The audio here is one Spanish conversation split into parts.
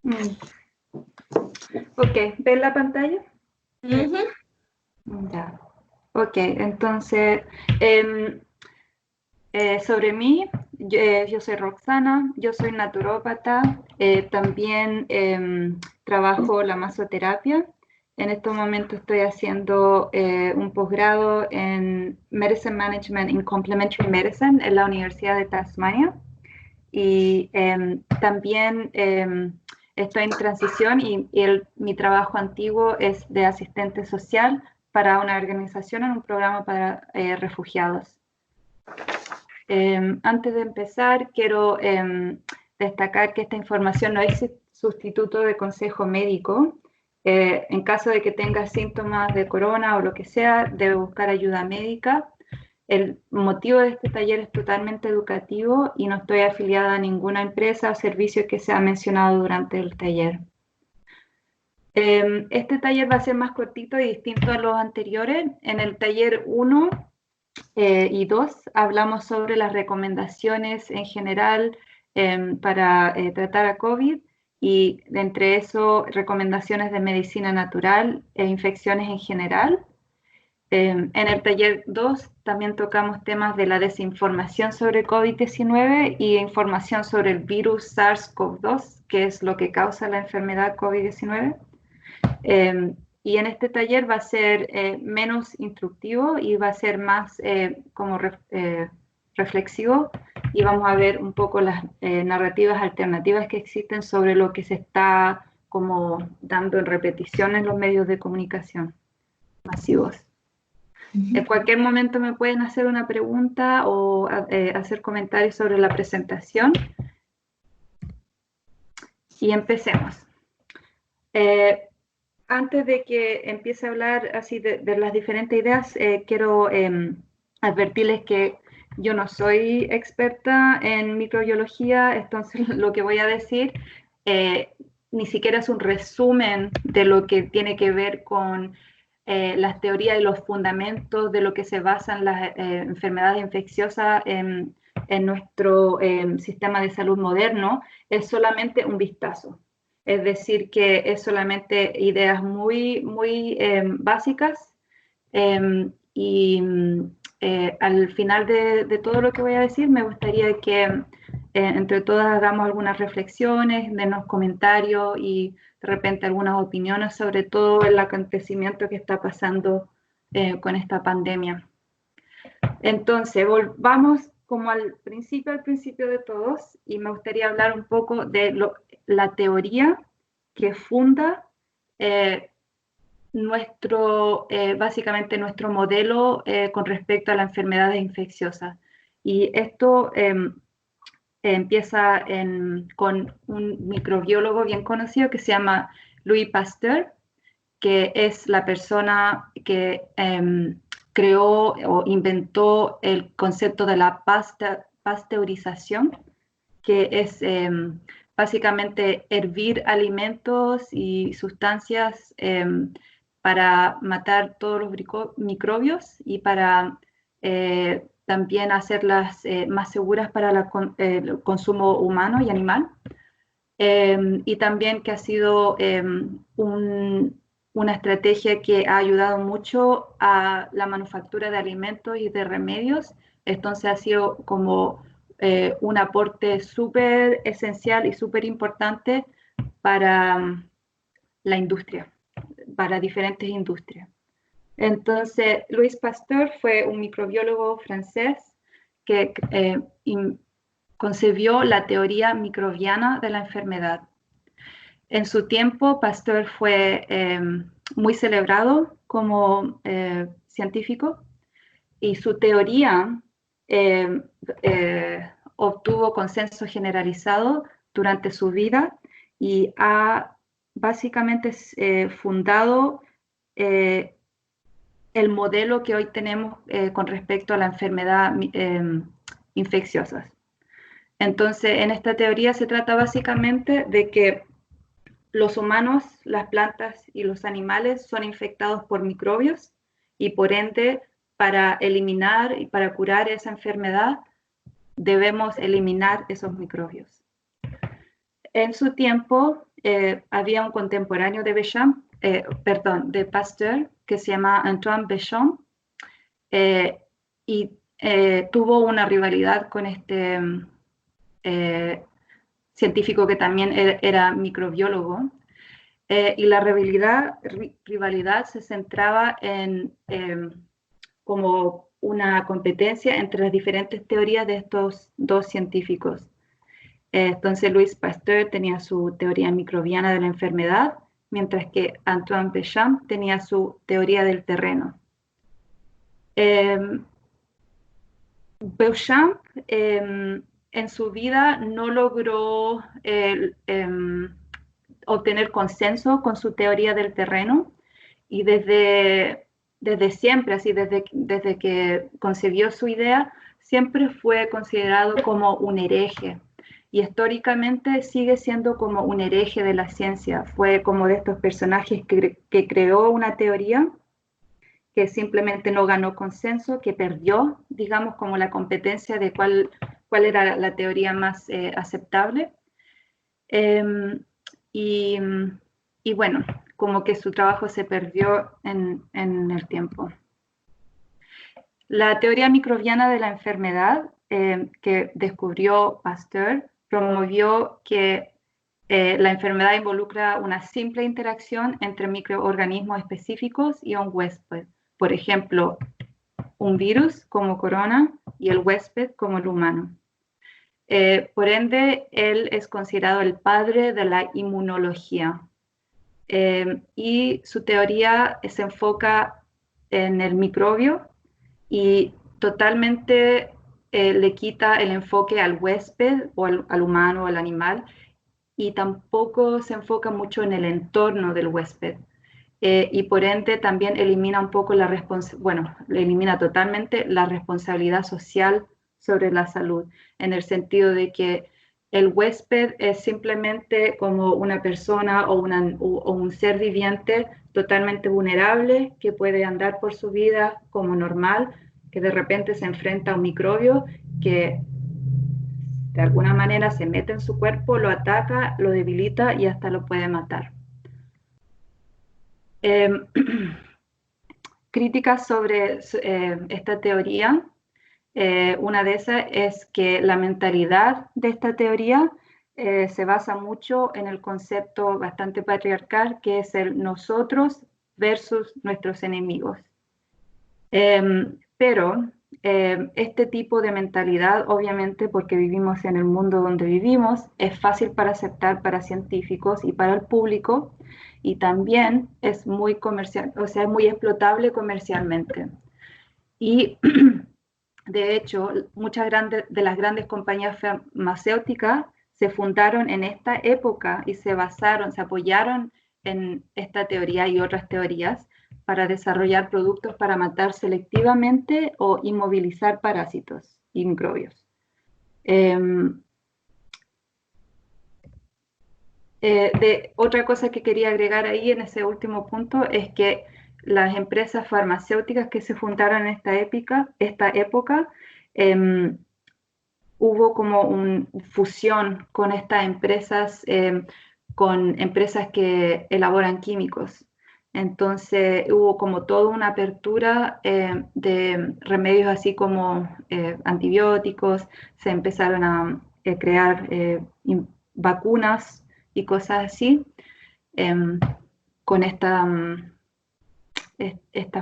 Mm. Ok, ¿ven la pantalla? Ya. Ok, entonces, em, sobre mí, yo soy Roxana, yo soy naturópata, también trabajo la masoterapia. En estos momentos estoy haciendo un posgrado en Medicine Management in Complementary Medicine en la Universidad de Tasmania. Y también estoy en transición y mi trabajo antiguo es de asistente social para una organización en un programa para refugiados. Antes de empezar, quiero destacar que esta información no es sustituto de consejo médico. En caso de que tenga síntomas de corona o lo que sea, debe buscar ayuda médica. El motivo de este taller es totalmente educativo y no estoy afiliada a ninguna empresa o servicio que se ha mencionado durante el taller. Este taller va a ser más cortito y distinto a los anteriores. En el taller 1 y 2 hablamos sobre las recomendaciones en general para tratar a COVID y entre eso recomendaciones de medicina natural e infecciones en general. En el taller 2 también tocamos temas de la desinformación sobre COVID-19 y información sobre el virus SARS-CoV-2, que es lo que causa la enfermedad COVID-19. Y en este taller va a ser menos instructivo y va a ser más como reflexivo y vamos a ver un poco las narrativas alternativas que existen sobre lo que se está como dando en repetición en los medios de comunicación masivos. En cualquier momento me pueden hacer una pregunta o hacer comentarios sobre la presentación. Y empecemos. Antes de que empiece a hablar así de las diferentes ideas, quiero advertirles que yo no soy experta en microbiología, entonces lo que voy a decir ni siquiera es un resumen de lo que tiene que ver con las teorías y los fundamentos de lo que se basan las enfermedades infecciosas en nuestro sistema de salud moderno, es solamente un vistazo. Es decir, que es solamente ideas muy básicas y al final de todo lo que voy a decir me gustaría que entre todas hagamos algunas reflexiones, denos comentarios y de repente algunas opiniones sobre todo el acontecimiento que está pasando con esta pandemia. Entonces, volvamos como al principio de todos y me gustaría hablar un poco de la teoría que funda básicamente nuestro modelo con respecto a las enfermedades infecciosas. Y esto empieza con un microbiólogo bien conocido que se llama Louis Pasteur, que es la persona que creó o inventó el concepto de la pasteurización, que es básicamente hervir alimentos y sustancias para matar todos los microbios y para también hacerlas más seguras para el consumo humano y animal. Y también que ha sido una estrategia que ha ayudado mucho a la manufactura de alimentos y de remedios. Entonces ha sido como un aporte súper esencial y súper importante para la industria, para diferentes industrias. Entonces, Louis Pasteur fue un microbiólogo francés que concebió la teoría microbiana de la enfermedad. En su tiempo, Pasteur fue muy celebrado como científico y su teoría obtuvo consenso generalizado durante su vida y ha básicamente fundado el modelo que hoy tenemos con respecto a la enfermedad infecciosas. Entonces, en esta teoría se trata básicamente de que los humanos, las plantas y los animales son infectados por microbios y por ende, para eliminar y para curar esa enfermedad, debemos eliminar esos microbios. En su tiempo había un contemporáneo de Béchamp, de Pasteur, que se llama Antoine Béchamp, y tuvo una rivalidad con este científico que también era microbiólogo, y la rivalidad se centraba en como una competencia entre las diferentes teorías de estos dos científicos. Entonces Louis Pasteur tenía su teoría microbiana de la enfermedad, mientras que Antoine Béchamp tenía su teoría del terreno. Béchamp en su vida no logró obtener consenso con su teoría del terreno, y desde siempre, así desde que concibió su idea, siempre fue considerado como un hereje. Y históricamente sigue siendo como un hereje de la ciencia. Fue como de estos personajes que creó una teoría que simplemente no ganó consenso, que perdió, digamos, como la competencia de cuál era la teoría más aceptable. Y bueno, como que su trabajo se perdió en el tiempo. La teoría microbiana de la enfermedad que descubrió Pasteur promovió que la enfermedad involucra una simple interacción entre microorganismos específicos y un huésped. Por ejemplo, un virus como corona y el huésped como el humano. Por ende, él es considerado el padre de la inmunología. Y su teoría se enfoca en el microbio y totalmente le quita el enfoque al huésped o al humano o al animal, y tampoco se enfoca mucho en el entorno del huésped. Y por ende también elimina un poco elimina totalmente la responsabilidad social sobre la salud, en el sentido de que el huésped es simplemente como una persona o un ser viviente totalmente vulnerable que puede andar por su vida como normal, que de repente se enfrenta a un microbio que de alguna manera se mete en su cuerpo, lo ataca, lo debilita y hasta lo puede matar. Críticas sobre esta teoría. Una de esas es que la mentalidad de esta teoría se basa mucho en el concepto bastante patriarcal, que es el nosotros versus nuestros enemigos. Pero este tipo de mentalidad, obviamente porque vivimos en el mundo donde vivimos, es fácil para aceptar para científicos y para el público, y también es muy comercial, o sea, es muy explotable comercialmente. Y de hecho, muchas de las grandes compañías farmacéuticas se fundaron en esta época y se apoyaron en esta teoría y otras teorías para desarrollar productos para matar selectivamente o inmovilizar parásitos y microbios. Otra cosa que quería agregar ahí en ese último punto es que las empresas farmacéuticas que se fundaron en esta época hubo como una fusión con estas empresas, con empresas que elaboran químicos. Entonces hubo como toda una apertura de remedios así como antibióticos, se empezaron a crear vacunas y cosas así con esta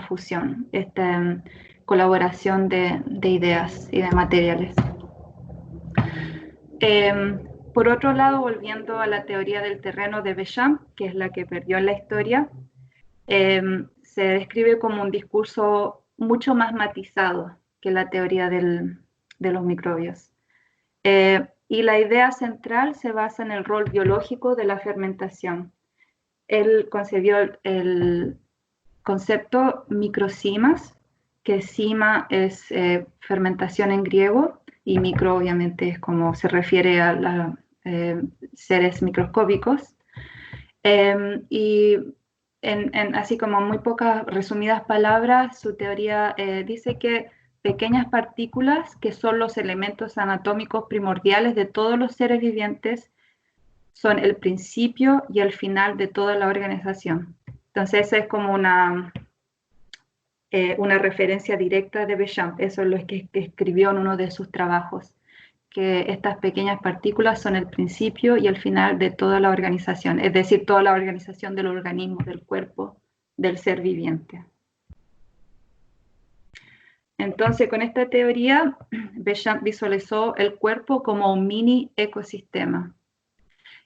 fusión, esta colaboración de ideas y de materiales. Por otro lado, volviendo a la teoría del terreno de Béchamp, que es la que perdió en la historia, se describe como un discurso mucho más matizado que la teoría de los microbios. Y la idea central se basa en el rol biológico de la fermentación. Él concebió el concepto microcimas, que cima es fermentación en griego, y micro obviamente es como se refiere a los seres microscópicos. Y así como en muy pocas resumidas palabras, su teoría dice que pequeñas partículas, que son los elementos anatómicos primordiales de todos los seres vivientes, son el principio y el final de toda la organización. Entonces, esa es como una referencia directa de Béchamp. Eso es lo que escribió en uno de sus trabajos, que estas pequeñas partículas son el principio y el final de toda la organización, es decir, toda la organización del organismo, del cuerpo, del ser viviente. Entonces, con esta teoría, Béchamp visualizó el cuerpo como un mini ecosistema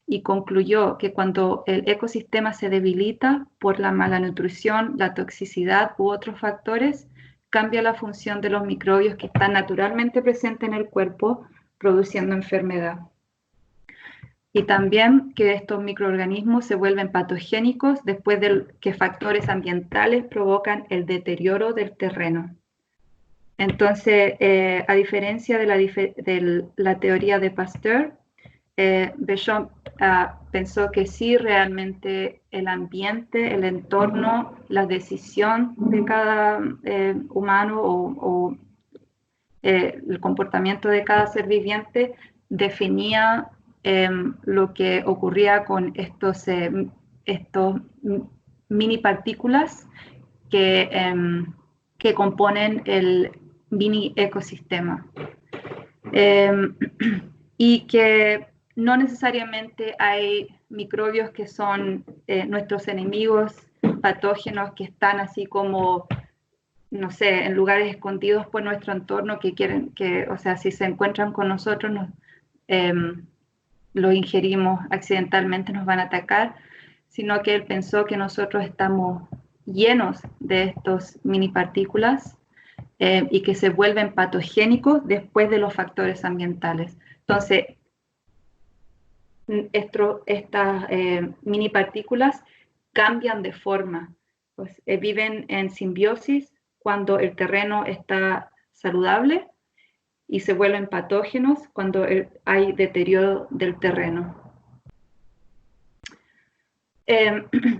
y concluyó que cuando el ecosistema se debilita por la mala nutrición, la toxicidad u otros factores, cambia la función de los microbios que están naturalmente presentes en el cuerpo, produciendo enfermedad. Y también que estos microorganismos se vuelven patogénicos después de que factores ambientales provocan el deterioro del terreno. Entonces, a diferencia de la teoría de Pasteur, Béchamp pensó que sí, realmente el ambiente, el entorno, la decisión de cada humano o el comportamiento de cada ser viviente definía lo que ocurría con estos mini partículas que componen el mini ecosistema. Y que no necesariamente hay microbios que son nuestros enemigos patógenos que están así como, no sé, en lugares escondidos por nuestro entorno que quieren que, o sea, si se encuentran con nosotros, los ingerimos accidentalmente, nos van a atacar, sino que él pensó que nosotros estamos llenos de estos mini partículas y que se vuelven patogénicos después de los factores ambientales. Entonces, estas mini partículas cambian de forma, pues, viven en simbiosis cuando el terreno está saludable y se vuelven patógenos cuando hay deterioro del terreno.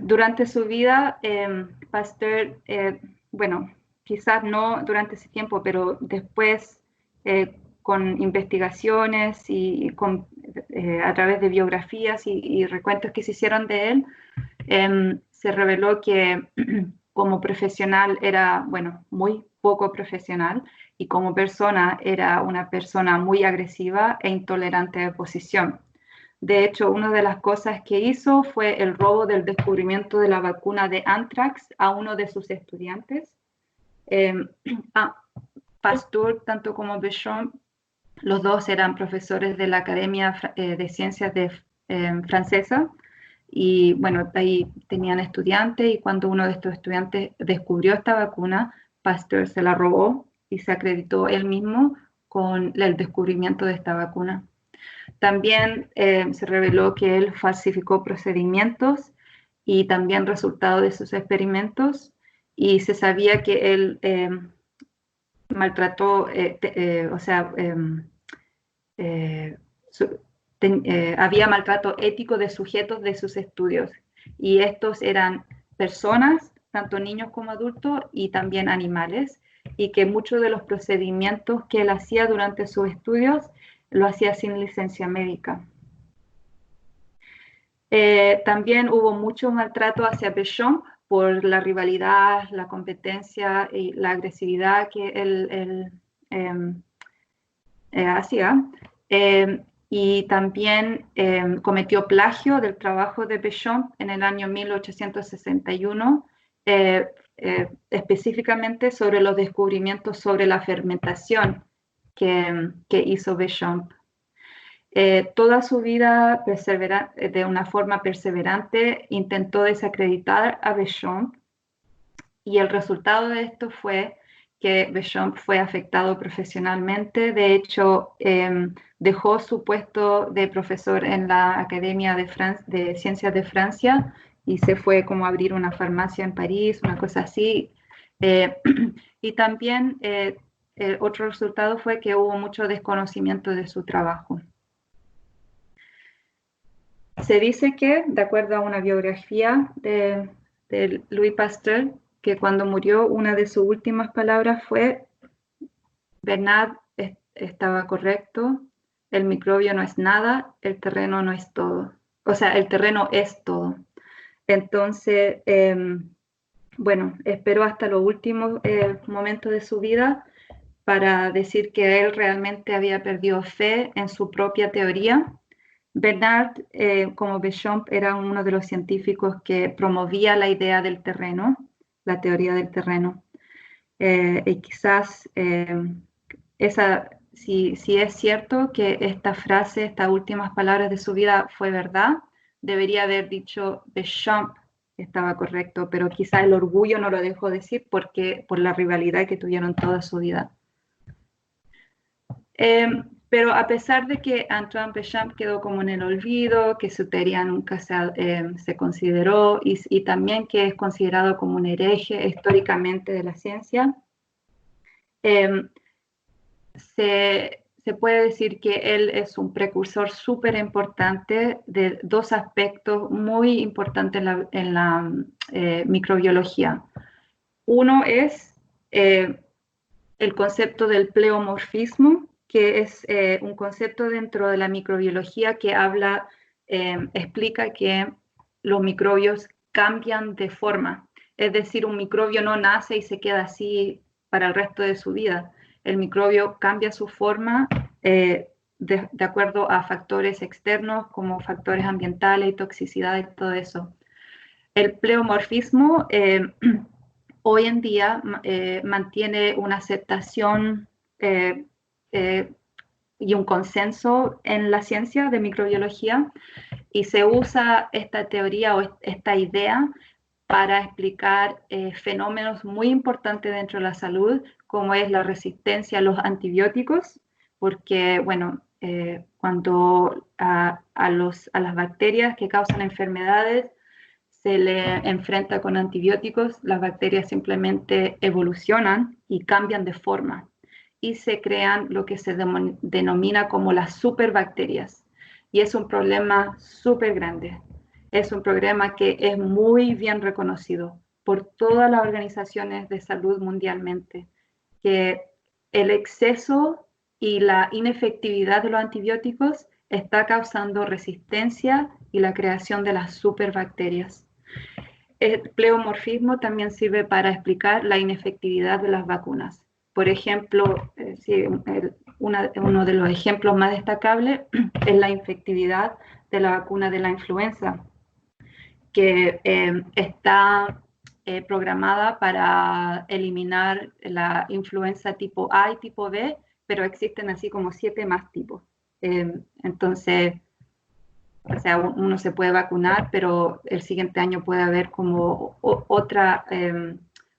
Durante su vida, Pasteur, bueno, quizás no durante ese tiempo, pero después con investigaciones y a través de biografías y recuentos que se hicieron de él, se reveló que como profesional era, bueno, muy poco profesional y como persona era una persona muy agresiva e intolerante de oposición. De hecho, una de las cosas que hizo fue el robo del descubrimiento de la vacuna de Anthrax a uno de sus estudiantes. Pasteur, tanto como Béchamp, los dos eran profesores de la Academia de Ciencias francesa y bueno, ahí tenían estudiantes y cuando uno de estos estudiantes descubrió esta vacuna, Pasteur se la robó y se acreditó él mismo con el descubrimiento de esta vacuna. También se reveló que él falsificó procedimientos y también resultados de sus experimentos y se sabía que él maltrató, había maltrato ético de sujetos de sus estudios y estos eran personas, tanto niños como adultos y también animales y que muchos de los procedimientos que él hacía durante sus estudios lo hacía sin licencia médica. También hubo mucho maltrato hacia Béchamp por la rivalidad, la competencia y la agresividad que él hacía. Y también cometió plagio del trabajo de Béchamp en el año 1861, específicamente sobre los descubrimientos sobre la fermentación que hizo Béchamp. Toda su vida, de una forma perseverante, intentó desacreditar a Béchamp y el resultado de esto fue que Béchamp fue afectado profesionalmente. De hecho, dejó su puesto de profesor en la Academia de Ciencias de Francia y se fue como a abrir una farmacia en París, una cosa así. Y también otro resultado fue que hubo mucho desconocimiento de su trabajo. Se dice que, de acuerdo a una biografía de Louis Pasteur, que cuando murió una de sus últimas palabras fue: Bernard estaba correcto, el microbio no es nada, el terreno no es todo. o sea, el terreno es todo. Entonces, bueno, esperó hasta los últimos momentos de su vida para decir que él realmente había perdido fe en su propia teoría. Bernard, como Béchamp, era uno de los científicos que promovía la idea del terreno, la teoría del terreno. Y quizás si es cierto que esta frase, estas últimas palabras de su vida fue verdad, debería haber dicho Béchamp estaba correcto, pero quizás el orgullo no lo dejó decir por la rivalidad que tuvieron toda su vida. Pero a pesar de que Antoine Béchamp quedó como en el olvido, que su teoría nunca se consideró y también que es considerado como un hereje históricamente de la ciencia, se puede decir que él es un precursor súper importante de dos aspectos muy importantes en la microbiología. Uno es el concepto del pleomorfismo, que es un concepto dentro de la microbiología que explica que los microbios cambian de forma. Es decir, un microbio no nace y se queda así para el resto de su vida. El microbio cambia su forma de acuerdo a factores externos como factores ambientales y toxicidad y todo eso. El pleomorfismo hoy en día mantiene una aceptación y un consenso en la ciencia de microbiología y se usa esta teoría o esta idea para explicar fenómenos muy importantes dentro de la salud, como es la resistencia a los antibióticos, porque, bueno, cuando a las bacterias que causan enfermedades se le enfrenta con antibióticos, las bacterias simplemente evolucionan y cambian de forma y se crean lo que se denomina como las superbacterias. Y es un problema súper grande. Es un problema que es muy bien reconocido por todas las organizaciones de salud mundialmente, que el exceso y la inefectividad de los antibióticos está causando resistencia y la creación de las superbacterias. El pleomorfismo también sirve para explicar la inefectividad de las vacunas. Por ejemplo, uno de los ejemplos más destacables es la infectividad de la vacuna de la influenza, que está programada para eliminar la influenza tipo A y tipo B, pero existen así como 7 más tipos. Entonces, o sea, uno se puede vacunar, pero el siguiente año puede haber como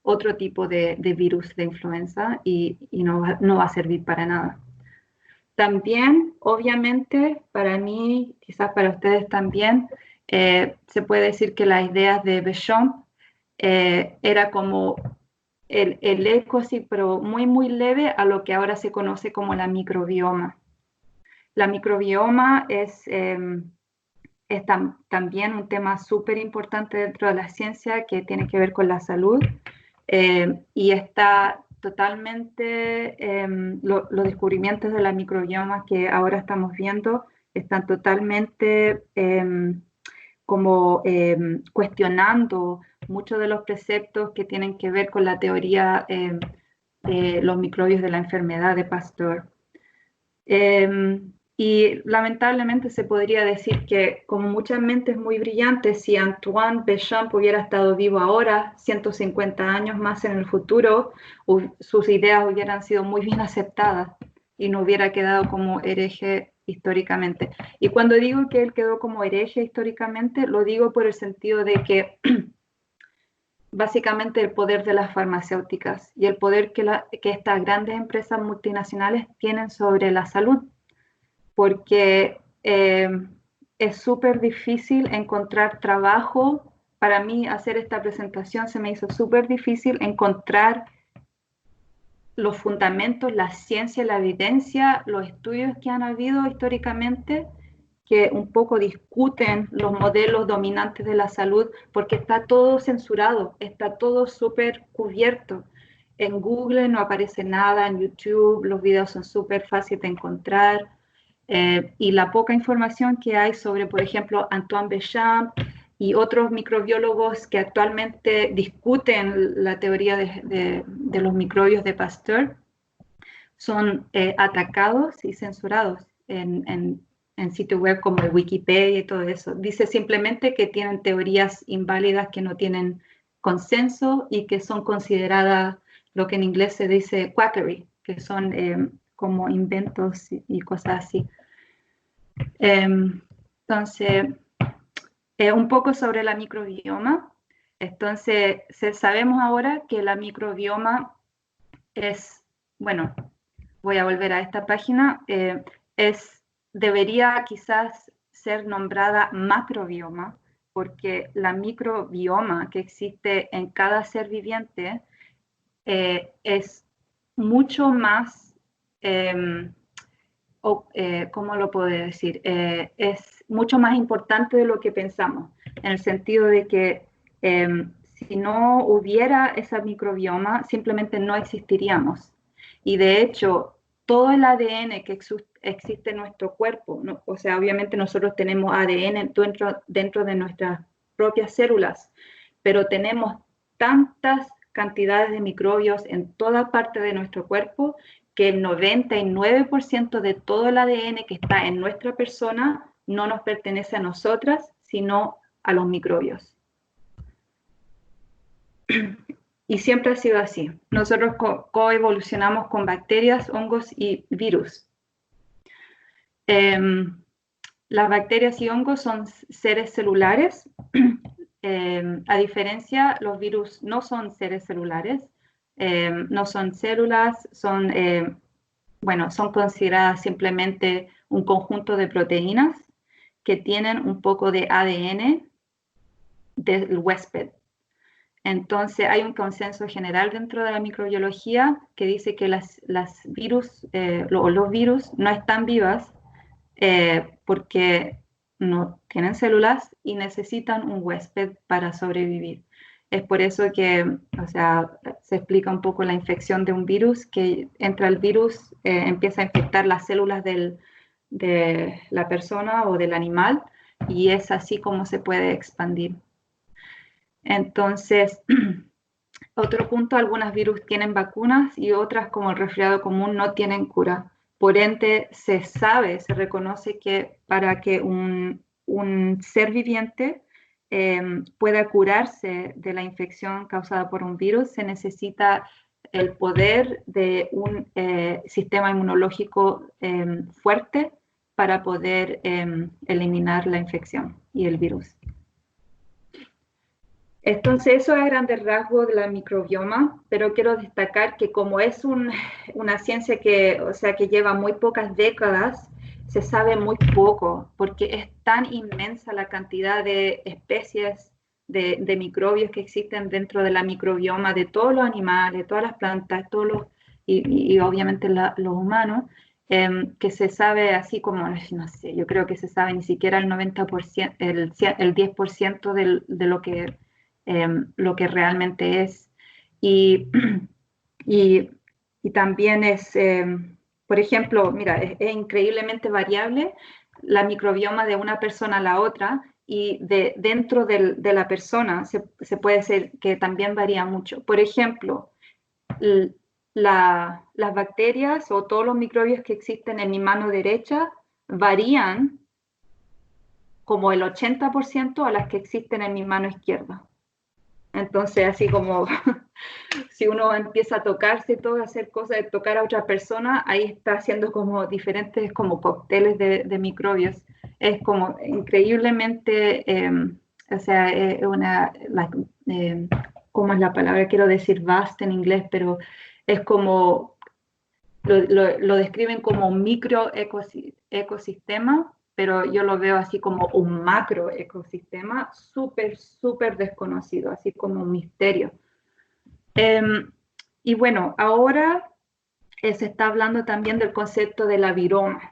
otro tipo de virus de influenza y no va a servir para nada. También, obviamente, para mí, quizás para ustedes también, se puede decir que las ideas de Béchamp era como el eco, sí, pero muy, muy leve a lo que ahora se conoce como la microbioma. La microbioma es también un tema súper importante dentro de la ciencia que tiene que ver con la salud y está totalmente, los descubrimientos de la microbioma que ahora estamos viendo están totalmente como cuestionando muchos de los preceptos que tienen que ver con la teoría de los microbios de la enfermedad de Pasteur. Y lamentablemente se podría decir que como muchas mentes muy brillantes, si Antoine Béchamp hubiera estado vivo ahora, 150 años más en el futuro, sus ideas hubieran sido muy bien aceptadas y no hubiera quedado como hereje históricamente. Y cuando digo que él quedó como hereje históricamente, lo digo por el sentido de que básicamente el poder de las farmacéuticas y el poder que estas grandes empresas multinacionales tienen sobre la salud, porque es súper difícil encontrar trabajo. Para mí hacer esta presentación se me hizo súper difícil encontrar los fundamentos, la ciencia, la evidencia, los estudios que han habido históricamente que un poco discuten los modelos dominantes de la salud, porque está todo censurado, está todo súper cubierto. En Google no aparece nada, en YouTube los videos son súper fáciles de encontrar. y la poca información que hay sobre, por ejemplo, Antoine Béchamp y otros microbiólogos que actualmente discuten la teoría de los microbios de Pasteur, son atacados y censurados en sitios web como el Wikipedia y todo eso. Dice simplemente que tienen teorías inválidas que no tienen consenso y que son consideradas lo que en inglés se dice quackery, que son como inventos y cosas así. Entonces, un poco sobre la microbioma. Entonces, sabemos ahora que la microbioma es, bueno, voy a volver a esta página, debería quizás ser nombrada macrobioma, porque la microbioma que existe en cada ser viviente es mucho más, ¿cómo lo puedo decir? Es mucho más importante de lo que pensamos, en el sentido de que si no hubiera esa microbioma, simplemente no existiríamos. Y de hecho, todo el ADN que existe en nuestro cuerpo, ¿no? O sea, obviamente nosotros tenemos ADN dentro de nuestras propias células, pero tenemos tantas cantidades de microbios en toda parte de nuestro cuerpo que el 99% de todo el ADN que está en nuestra persona no nos pertenece a nosotras, sino a los microbios. Y siempre ha sido así. Nosotros coevolucionamos con bacterias, hongos y virus. Las bacterias y hongos son seres celulares. A diferencia, los virus no son seres celulares, no son células, son consideradas simplemente un conjunto de proteínas que tienen un poco de ADN del huésped. Entonces hay un consenso general dentro de la microbiología que dice que los virus no están vivas porque no tienen células y necesitan un huésped para sobrevivir. Es por eso que, o sea, se explica un poco la infección de un virus, que entra el virus, empieza a infectar las células de la persona o del animal, y es así como se puede expandir. Entonces, otro punto, algunos virus tienen vacunas y otras, como el resfriado común, no tienen cura. Por ende, se reconoce que para que un ser viviente pueda curarse de la infección causada por un virus, se necesita el poder de un sistema inmunológico fuerte para poder eliminar la infección y el virus. Entonces, eso es a grandes rasgos de la microbioma, pero quiero destacar que como es una ciencia que lleva muy pocas décadas, se sabe muy poco, porque es tan inmensa la cantidad de especies de microbios que existen dentro de la microbioma de todos los animales, todas las plantas, y obviamente los humanos, que se sabe así como, no sé, yo creo que se sabe ni siquiera el 90%, el 10% de lo que realmente es. Y también es, por ejemplo, mira, es increíblemente variable la microbioma de una persona a la otra, y dentro de la persona se puede ser que también varía mucho. Por ejemplo, las bacterias o todos los microbios que existen en mi mano derecha varían como el 80% a las que existen en mi mano izquierda. Entonces, así como si uno empieza a tocarse y todo, a hacer cosas de tocar a otra persona, ahí está haciendo como diferentes como cócteles de microbios. Es como increíblemente, o sea, ¿cómo es la palabra? Quiero decir vast en inglés, pero es como, lo describen como un micro ecosistema, pero yo lo veo así como un macro ecosistema súper, súper desconocido, así como un misterio. Y bueno, ahora se está hablando también del concepto de la viroma.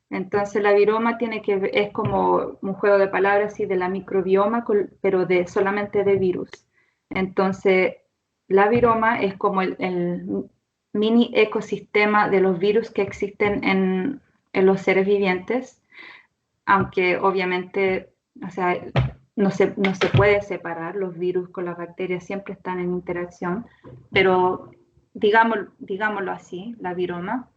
Entonces la viroma es como un juego de palabras así de la microbioma, pero solamente de virus. Entonces la viroma es como el mini ecosistema de los virus que existen los seres vivientes, aunque obviamente, o sea, no se puede separar los virus con las bacterias, siempre están en interacción, pero digámoslo así, la viroma.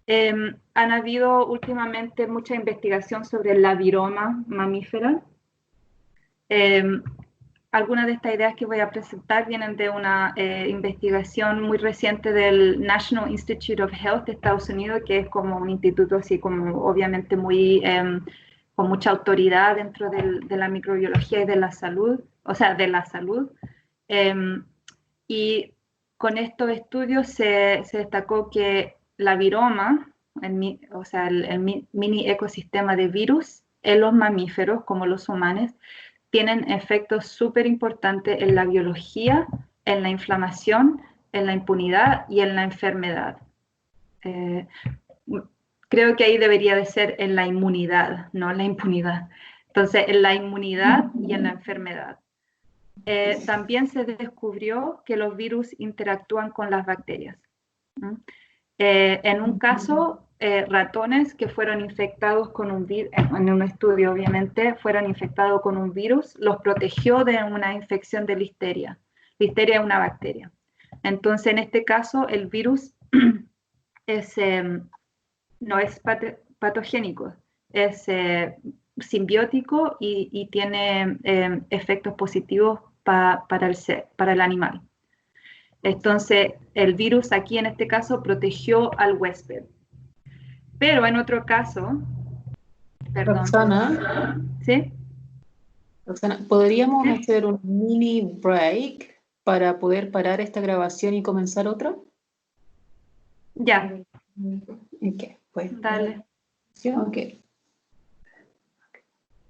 Han habido últimamente mucha investigación sobre la viroma mamífera. Algunas de estas ideas que voy a presentar vienen de una investigación muy reciente del National Institute of Health de Estados Unidos, que es como un instituto así como obviamente muy con mucha autoridad dentro de la microbiología y de la salud, o sea, de la salud. Y con estos estudios se destacó que la viroma, o sea, el mini ecosistema de virus en los mamíferos, como los humanos, tienen efectos súper importantes en la biología, en la inflamación, en la impunidad y en la enfermedad. Creo que ahí debería de ser en la inmunidad, no en la impunidad. Entonces, en la inmunidad y en la enfermedad. También se descubrió que los virus interactúan con las bacterias. En un caso, ratones que fueron infectados con un virus, en un estudio obviamente, fueron infectados con un virus, los protegió de una infección de listeria. Listeria es una bacteria. Entonces, en este caso, el virus no es patogénico, es simbiótico y tiene efectos positivos para el animal. Entonces, el virus aquí en este caso protegió al huésped. Pero en otro caso, perdón. Roxana, ¿Sí? Roxana, ¿podríamos ¿Sí? hacer un mini break para poder parar esta grabación y comenzar otra? Ya, Ok, pues. dale. Ok.